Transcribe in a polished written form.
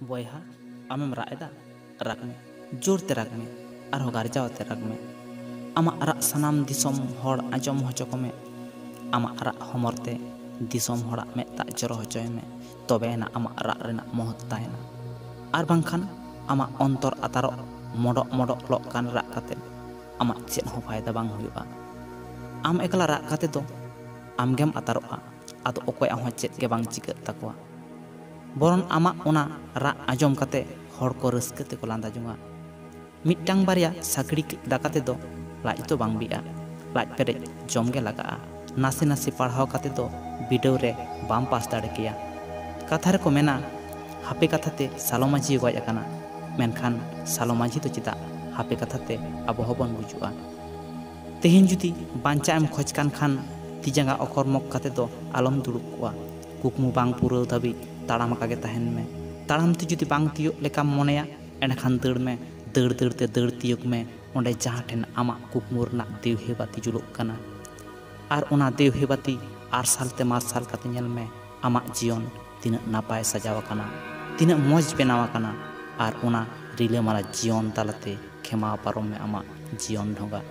बॉयहा आमेम राग एदा राग में जोरते राग में और गारजावते राग में आमा राग सनाम दिसोम हर आजम होचो को में आमा राग हमरते दिसोम हड़ा में ता जरो होचोय में तबेना आमा राग रेना महत्व ताहेना आर बांखान आमा अंतर आतारो मोडो मोडो लोक कान राग काते आमा चेद हो फायदा बांग हुयुआ आम एकला राग काते दो आमगेम आतारोआ आदो ओकोय आहो चेद के बांग चिका ताकोआ बरन आमा ओना राग आजम काते हर को रस्के ते को लांदा जुंगा मिट्टांग बारिया साकड़ी दाकाते दो लाज तो बांग बिया लाज पेरे जमगे लगा नासे नासे पढ़ाव काते दो वीडियो रे बाम पास दाड़े किया कथा रे को मेना हापे कथाते सालो माझी गज अकाना मेनखान सालो माझी तो चिता हापे कथाते आबो हबन बुजुआ तेहेन जुदी बांचा एम खोज कान खान तिजांगा अखर मक काते दो आलम दुड़ुब कोआ कुकमु बांग पुरो धाबी ताड़ाम कागे तहन में ताड़ाम ते जुदी बांग तियो लेकाम मोनेया एनखान दड़ में दड़ दड़ ते दड़ तियोक में ओंडे जहां ठेन आमा कुकमु रना देव हेबाती जुलुक काना आर ओना देव हेबाती आरसाल ते मार्साल काते नेल में आमा जीवन तीना नापाय सजाव काना तीना मौज बेनावा काना आर ओना रिले माला जीवन तालते खेमा पारम में आमा जीवन ढोंगा